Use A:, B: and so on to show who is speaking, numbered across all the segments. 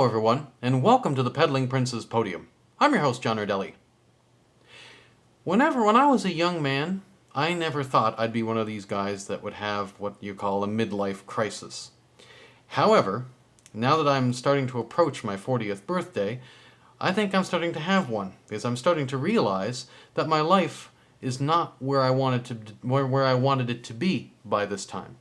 A: Hello everyone, and welcome to the Peddling Prince's Podium. I'm your host, John Nardelli. When I was a young man, I never thought I'd be one of these guys that would have what you call a midlife crisis. However, now that I'm starting to approach my 40th birthday, I think I'm starting to have one, because I'm starting to realize that my life is not where I wanted it to be by this time.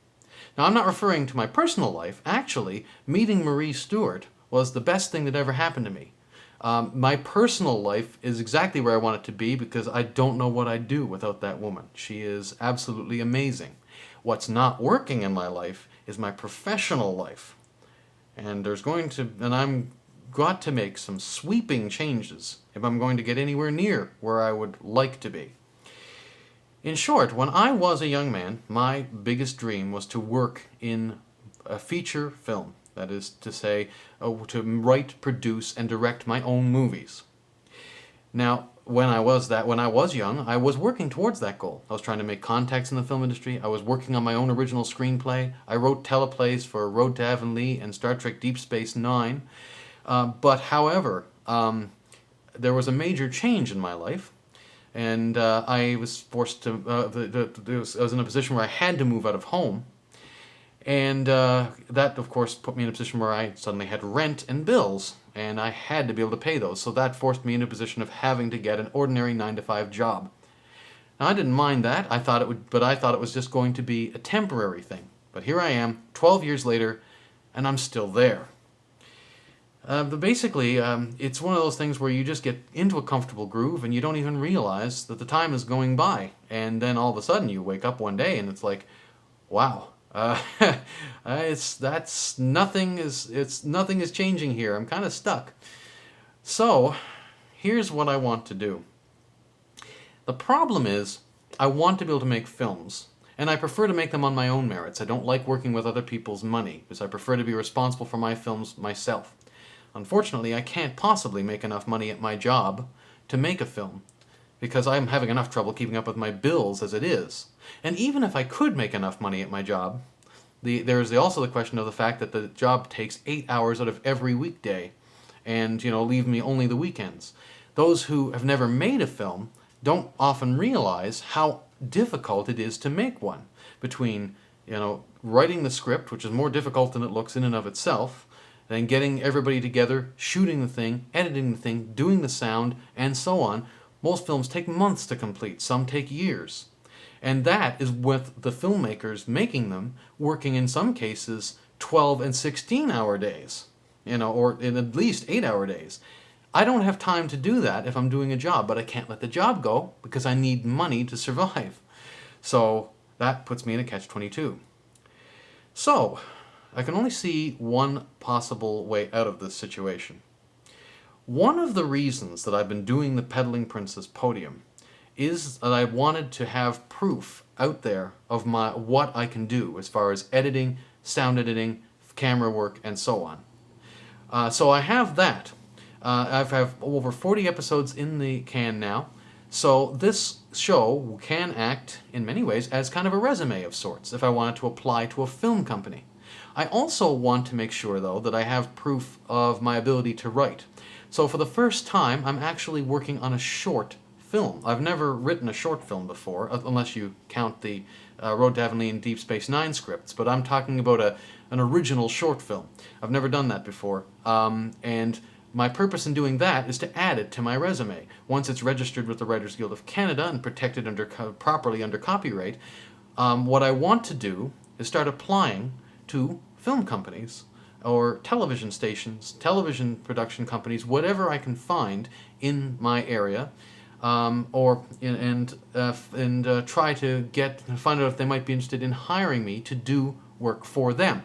A: Now, I'm not referring to my personal life. Actually, meeting Marie Stewart was the best thing that ever happened to me. My personal life is exactly where I want it to be because I don't know what I'd do without that woman. She is absolutely amazing. What's not working in my life is my professional life. And I'm got to make some sweeping changes if I'm going to get anywhere near where I would like to be. In short, when I was a young man, my biggest dream was to work in a feature film. That is to say, to write, produce, and direct my own movies. Now, when I was young, I was working towards that goal. I was trying to make contacts in the film industry. I was working on my own original screenplay. I wrote teleplays for Road to Avonlea and Star Trek Deep Space Nine. However, there was a major change in my life, and I was forced to. I was in a position where I had to move out of home. And that, of course, put me in a position where I suddenly had rent and bills, and I had to be able to pay those. So that forced me into a position of having to get an ordinary 9-to-5 job. Now, I didn't mind that. I thought it was just going to be a temporary thing. But here I am, 12 years later, and I'm still there. Basically, it's one of those things where you just get into a comfortable groove, and you don't even realize that the time is going by. And then all of a sudden, you wake up one day, and it's like, wow. Nothing is changing here. I'm kind of stuck. So, here's what I want to do. The problem is, I want to be able to make films, and I prefer to make them on my own merits. I don't like working with other people's money, because I prefer to be responsible for my films myself. Unfortunately, I can't possibly make enough money at my job to make a film, because I'm having enough trouble keeping up with my bills as it is. And even if I could make enough money at my job, there is also the question of the fact that the job takes 8 hours out of every weekday and, leave me only the weekends. Those who have never made a film don't often realize how difficult it is to make one, between, writing the script, which is more difficult than it looks in and of itself, then getting everybody together, shooting the thing, editing the thing, doing the sound, and so on. Most films take months to complete, some take years. And that is with the filmmakers making them working in some cases 12 and 16-hour days, or in at least 8-hour days. I don't have time to do that if I'm doing a job, but I can't let the job go because I need money to survive. So that puts me in a catch-22. So I can only see one possible way out of this situation. One of the reasons that I've been doing the Peddling Prince's Podium is that I wanted to have proof out there of what I can do as far as editing, sound editing, camera work, and so on. So I have that. I have over 40 episodes in the can now, so this show can act in many ways as kind of a resume of sorts if I wanted to apply to a film company. I also want to make sure, though, that I have proof of my ability to write. So for the first time, I'm actually working on a short film. I've never written a short film before, unless you count the Road to Avonlea and Deep Space Nine scripts, but I'm talking about an original short film. I've never done that before, and my purpose in doing that is to add it to my resume. Once it's registered with the Writers Guild of Canada and protected properly under copyright, what I want to do is start applying to film companies or television stations, television production companies, whatever I can find in my area, try to find out if they might be interested in hiring me to do work for them.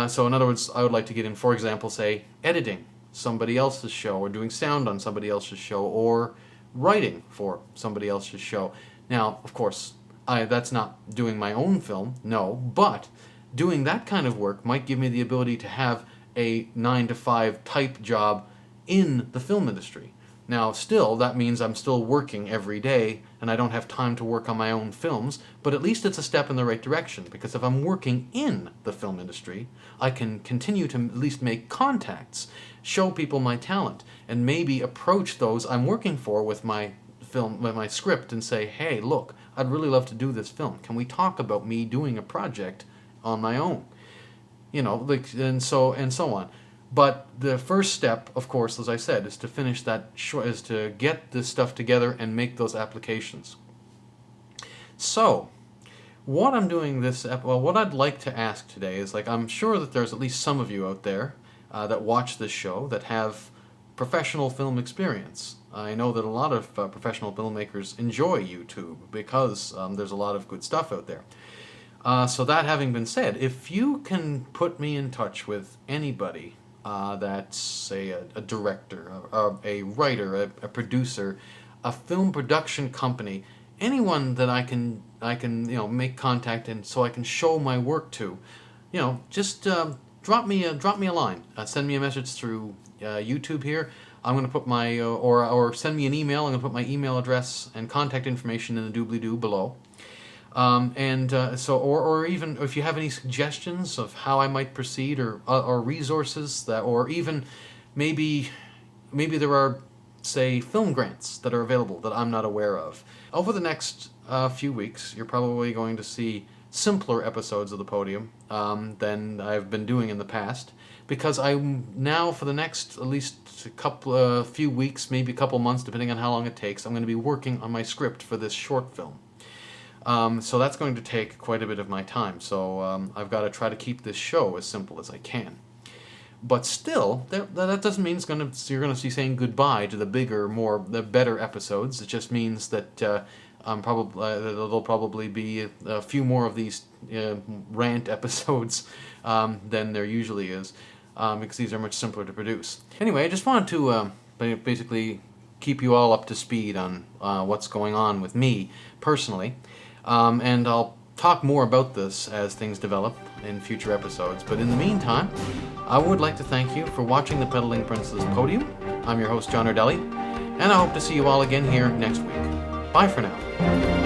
A: So in other words, I would like to get in, for example, say, editing somebody else's show, or doing sound on somebody else's show, or writing for somebody else's show. Now, of course, that's not doing my own film, no, but doing that kind of work might give me the ability to have a 9-to-5 type job in the film industry. Now, still, that means I'm still working every day, and I don't have time to work on my own films, but at least it's a step in the right direction, because if I'm working in the film industry, I can continue to at least make contacts, show people my talent, and maybe approach those I'm working for with my film, with my script, and say, hey, look, I'd really love to do this film. Can we talk about me doing a project on my own? Like, and so on. But the first step, of course, as I said, is to finish that, is to get this stuff together and make those applications. So, what I'm doing what I'd like to ask today is, like, I'm sure that there's at least some of you out there that watch this show that have professional film experience. I know that a lot of professional filmmakers enjoy YouTube because there's a lot of good stuff out there. So that having been said, if you can put me in touch with anybody that's, say, a director, a writer, a producer, a film production company, anyone that I can make contact and so I can show my work to, just drop me a line, send me a message through YouTube here. I'm going to put my or send me an email. I'm going to put my email address and contact information in the doobly-doo below. Or even if you have any suggestions of how I might proceed, or resources that, or even maybe there are, say, film grants that are available that I'm not aware of. Over the next few weeks, you're probably going to see simpler episodes of The Podium than I've been doing in the past, because I'm now, for the next at least few weeks, maybe a couple months, depending on how long it takes, I'm going to be working on my script for this short film. So that's going to take quite a bit of my time. So I've got to try to keep this show as simple as I can. But still, that doesn't mean you're going to be saying goodbye to the better episodes. It just means that there'll probably be a few more of these rant episodes than there usually is, because these are much simpler to produce. Anyway, I just wanted to basically keep you all up to speed on what's going on with me personally. And I'll talk more about this as things develop in future episodes. But in the meantime, I would like to thank you for watching the Pedaling Princess Podium. I'm your host, John Ardelli, and I hope to see you all again here next week. Bye for now.